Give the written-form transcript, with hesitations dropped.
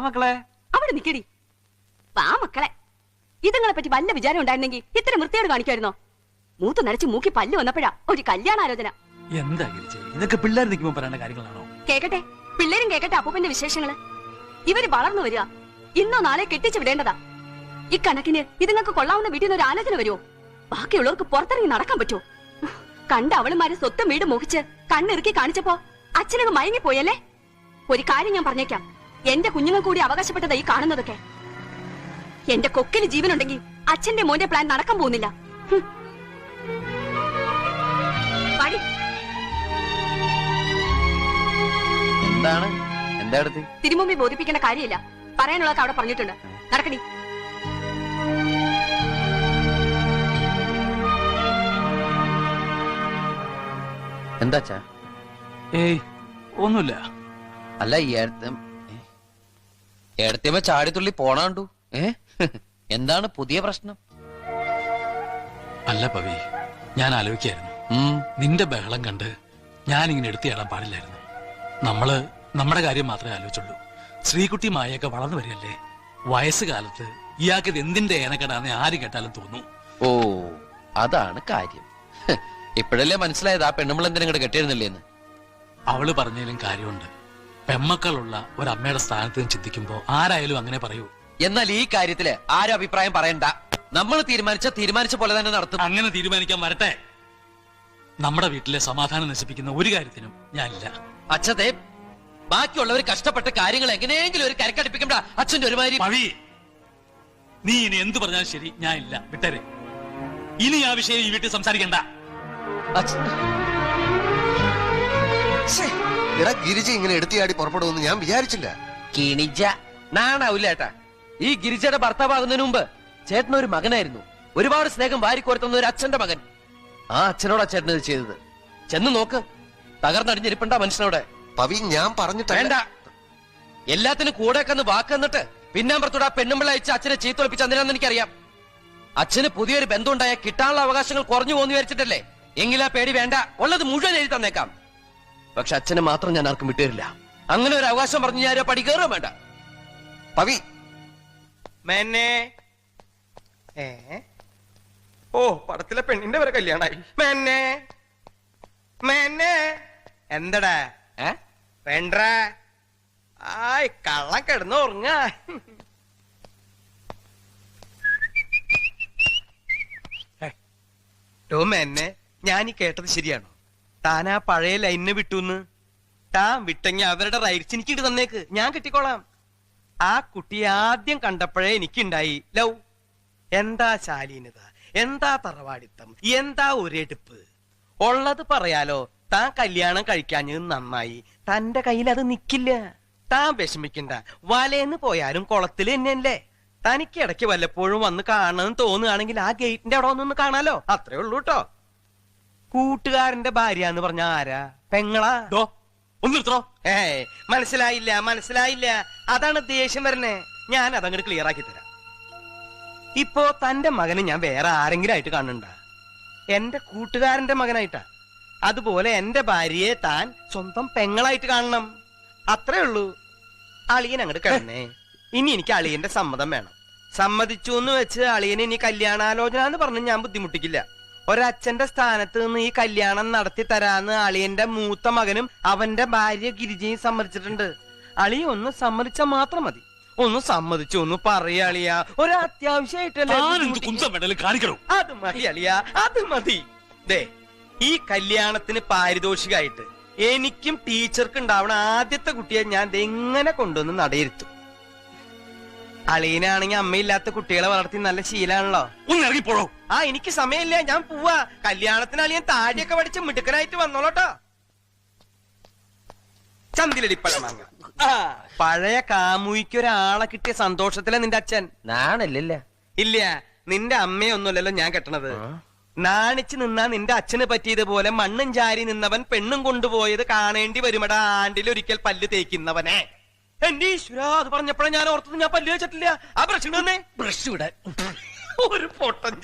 മക്കളെ. അവിടെ നിക്കടി. വാ മക്കളെ. ഇതുങ്ങളെ പറ്റി വല്ല വിചാരം ഉണ്ടായിരുന്നെങ്കിൽ ഇത്ര വൃത്തിയോട് കാണിക്കായിരുന്നോ? മൂത്ത് നരച്ച് മൂക്കി പല്ല് വന്നപ്പോഴാ ഒരു കല്യാണാലോചന. എന്താ ഇതൊക്കെ പിള്ളേർ നിൽക്കുമ്പോ പറയേണ്ട കാര്യങ്ങളാണോ? കേക്കട്ടെ, പിള്ളേരും കേക്കട്ടെ അപ്പൂപ്പന്റെ വിശേഷങ്ങള്. ഇവര് വളർന്നു വരിക. ഇന്നോ നാളെ കെട്ടിച്ചു വിടേണ്ടതാ. ഇക്കണക്കിന് ഇതുങ്ങൾക്ക് കൊള്ളാവുന്ന വീട്ടിൽ നിന്ന് ഒരു ആലോചന വരുമോ? ബാക്കിയുള്ളവർക്ക് പുറത്തിറങ്ങി നടക്കാൻ പറ്റുമോ? കണ്ട അവളുമാര് സ്വത്തും വീട് മോഹിച്ച് കണ്ണിറുക്കി കാണിച്ചപ്പോ അച്ഛനങ്ങ് മയങ്ങിപ്പോയല്ലേ? ഒരു കാര്യം ഞാൻ പറഞ്ഞേക്കാം, എന്റെ കുഞ്ഞുങ്ങൾ കൂടി അവകാശപ്പെട്ടതായി കാണുന്നതൊക്കെ. എന്റെ കൊക്കിന് ജീവനുണ്ടെങ്കിൽ അച്ഛന്റെ മോന്റെ പ്ലാൻ നടക്കാൻ പോകുന്നില്ല. എന്താണ് തിരുമുമ്പി ബോധിപ്പിക്കേണ്ട കാര്യമില്ല. പറയാനുള്ളതൊക്കെ അവിടെ പറഞ്ഞിട്ടുണ്ട്. നടക്കടി. എന്താച്ചാ? ഏയ് ഒന്നുമില്ല. അല്ല ഈ ഏടത്തിയമ്മ ചാടിത്തുള്ളി പോണാണ്ടു. എന്താണ് പുതിയ പ്രശ്നം? അല്ല പവി, ഞാൻ ആലോചിക്കായിരുന്നു, നിന്റെ ബഹളം കണ്ട് ഞാനിങ്ങനെ എടുത്തിയാടാൻ പാടില്ലായിരുന്നു. നമ്മുടെ കാര്യം മാത്രമേ ആലോചിച്ചുള്ളൂ. ശ്രീകുട്ടി മായൊക്കെ വളർന്നു വരികയല്ലേ. വയസ്സുകാലത്ത് ഇയാൾക്ക് ഇത് എന്തിന്റെ ഏനക്കെടാന്ന് ആര് കേട്ടാലും തോന്നും. ഓ, അതാണ് കാര്യം. ഇപ്പോഴല്ലേ മനസ്സിലായത് ആ പെണ്ണുമ്പോൾ എന്തിനും ഇങ്ങോട്ട് കെട്ടിയിരുന്നില്ലേന്ന്. അവള് പറഞ്ഞതിലും കാര്യമുണ്ട്. പെമ്മക്കളുള്ള ഒരമ്മയുടെ സ്ഥാനത്ത് ചിന്തിക്കുമ്പോ ആരായാലും അങ്ങനെ പറയൂ. എന്നാൽ ഈ കാര്യത്തില് ആരും അഭിപ്രായം പറയണ്ട. നമ്മൾ തീരുമാനിച്ച പോലെ തന്നെ നടത്തും. അങ്ങനെ തീരുമാനിക്കാൻ വരട്ടെ. നമ്മുടെ വീട്ടിലെ സമാധാനം നശിപ്പിക്കുന്ന ഒരു കാര്യത്തിനും ഞാനില്ല. അച്ഛതെ, ബാക്കിയുള്ളവർ കഷ്ടപ്പെട്ട കാര്യങ്ങൾ എങ്ങനെയെങ്കിലും ഒരു കരക്കടിപ്പിക്കണ്ട. അച്ഛന്റെ ഒരുമാതിരി. പവി, നീ ഇനി എന്ത് പറഞ്ഞാലും ശരി, ഞാൻ ഇല്ല. വിട്ടരെ. ഇനി ആ വിഷയം ഈ വീട്ടിൽ സംസാരിക്കണ്ട. ഗിരിജ ഇങ്ങനെ എടുത്തിയാടി പുറപ്പെടുമെന്ന് ഞാൻ വിചാരിച്ചില്ല. കിണിജ നാണാവൂല ഏട്ടാ. ഈ ഗിരിജയുടെ ഭർത്താവാകുന്നതിന് മുമ്പ് ചേട്ടനൊരു മകനായിരുന്നു. ഒരുപാട് സ്നേഹം വാരിക്കോർത്തുന്ന ഒരു അച്ഛന്റെ മകൻ. ആ അച്ഛനോടാ ചേട്ടൻ ഇത് ചെയ്തത്. ചെന്ന് നോക്ക്, തകർന്നടിഞ്ഞിരിപ്പണ്ട മനുഷ്യനോടെ. പവി, ഞാൻ പറഞ്ഞിട്ട് വേണ്ട. എല്ലാത്തിനും കൂടെ കന്ന് വാക്കെന്നിട്ട് പിന്നാമ്പുറത്തൂടെ പെണ്ണുമ്പിള്ള അയച്ച് അച്ഛനെ ചീത്തൊളിപ്പിച്ച് എന്തിനാന്ന് എനിക്കറിയാം. അച്ഛന് പുതിയൊരു ബന്ധം ഉണ്ടായാൽ കിട്ടാനുള്ള അവകാശങ്ങൾ കുറഞ്ഞു പോകുന്നു വിചാരിച്ചിട്ടല്ലേ? എങ്കിലാ പേടി വേണ്ട, ഉള്ളത് മുഴുവൻ എഴുതി തന്നേക്കാം. പക്ഷെ അച്ഛനെ മാത്രം ഞാൻ ആർക്കും വിട്ടുതരില്ല. അങ്ങനെ ഒരു അവകാശം പറഞ്ഞു ഞാൻ പടി കയറുക വേണ്ട. പവി, ഓ, പടത്തിലെ പെണ്ണിന്റെ വരെ കല്യാണായി. എന്തടാ വേണ്ട? ആയ് കള്ളം കിടന്ന് ഉറങ്ങ. മെന്നെ, ഞാൻ ഈ കേട്ടത് ശരിയാണോ? താൻ ആ പഴയ ലൈനിനെ വിട്ടുന്ന്. താൻ വിട്ടെങ്കി അവരുടെ റൈറ്റ്സ് എനിക്ക് തന്നേക്ക്, ഞാൻ കെട്ടിക്കോളാം. ആ കുട്ടിയെ ആദ്യം കണ്ടപ്പോഴേ എനിക്കുണ്ടായി ലവ്. എന്താ ശാലീനത, എന്താ തറവാടിത്തം, എന്താ ഒരെടുപ്പ്. ഉള്ളത് പറയാലോ, താൻ കല്യാണം കഴിക്കാഞ്ഞത് നന്നായി. തന്റെ കയ്യിൽ അത് നിക്കില്ല. താൻ വിഷമിക്കണ്ട. വലേന്ന് പോയാലും കുളത്തില് തന്നെയല്ലേ. തനിക്ക് ഇടയ്ക്ക് വല്ലപ്പോഴും വന്ന് കാണണമെന്ന് തോന്നുകയാണെങ്കിൽ ആ ഗേറ്റിന്റെ അവിടെ വന്നൊന്ന് കാണാലോ. അത്രേ ഉള്ളൂ കേട്ടോ. കൂട്ടുകാരന്റെ ഭാര്യ എന്ന് പറഞ്ഞ ആരാ? പെങ്ങളാ? മനസ്സിലായില്ല. അതാണ് ദേഷ്യം വരണേ. ഞാൻ അതങ്ങോട്ട് ക്ലിയർ ആക്കി തരാം. ഇപ്പോ തന്റെ മകന് ഞാൻ വേറെ ആരെങ്കിലും ആയിട്ട് കാണണ്ട. എന്റെ കൂട്ടുകാരന്റെ മകനായിട്ടാ. അതുപോലെ എന്റെ ഭാര്യയെ താൻ സ്വന്തം പെങ്ങളായിട്ട് കാണണം. അത്രേ ഉള്ളൂ. അളിയൻ അങ്ങോട്ട് കിടന്നേ. ഇനി എനിക്ക് അളിയന്റെ സമ്മതം വേണം. സമ്മതിച്ചു എന്ന് വെച്ച് അളിയന് ഇനി കല്യാണാലോചന എന്ന് പറഞ്ഞ് ഞാൻ ബുദ്ധിമുട്ടിക്കില്ല. ഒരച്ഛന്റെ സ്ഥാനത്ത് നിന്ന് ഈ കല്യാണം നടത്തി തരാന്ന് അളിയന്റെ മൂത്ത മകനും അവന്റെ ഭാര്യ ഗിരിജയും സമ്മതിച്ചിട്ടുണ്ട്. അളിയ ഒന്ന് സമ്മതിച്ചാ മാത്രം മതി. ഒന്ന് സമ്മതിച്ചു ഒന്ന് പറയാ അളിയ. ഒരു അത്യാവശ്യമായിട്ടല്ലേ. അത് മതി അളിയ, അത് മതി. ദേ, ഈ കല്യാണത്തിന് പാരിതോഷികമായിട്ട് എനിക്കും ടീച്ചർക്ക് ഉണ്ടാവണ ആദ്യത്തെ കുട്ടിയെ ഞാൻ എങ്ങനെ കൊണ്ടുവന്ന് നടയിരുത്തും. അളിയനാണെങ്കിൽ അമ്മയില്ലാത്ത കുട്ടികളെ വളർത്തി നല്ല ശീലാണല്ലോ. ഒന്ന് ഇറങ്ങിപ്പോഴോ. ആ, എനിക്ക് സമയമില്ല, ഞാൻ പോവാ. കല്യാണത്തിന് അളിയൻ താടിയൊക്കെ പഠിച്ച് മിടുക്കനായിട്ട് വന്നോളോട്ടോ. ചന്തിലടിപ്പഴ മാങ്ങ. പഴയ കാമുയിക്ക് ഒരാളെ കിട്ടിയ സന്തോഷത്തിലെ നിന്റെ അച്ഛൻ. നാണല്ല. ഇല്ല, നിന്റെ അമ്മയൊന്നുമല്ലല്ലോ ഞാൻ കെട്ടണത്. നാണിച്ചു നിന്നാ നിന്റെ അച്ഛന് പറ്റിയതുപോലെ മണ്ണും ചാരി നിന്നവൻ പെണ്ണും കൊണ്ടുപോയത് കാണേണ്ടി വരുമടാ ആണ്ടിലൊരിക്കൽ പല്ല് തേക്കുന്നവനെ. എന്റെ ഈശ്വര, അത് പറഞ്ഞപ്പോഴാണ് ഞാൻ ഓർത്തത്. ഞാൻ പല്ല് വെച്ചിട്ടില്ല. ആ ബ്രഷ് ബ്രഷ് വിടാൻ ഒരു പൊട്ടൻ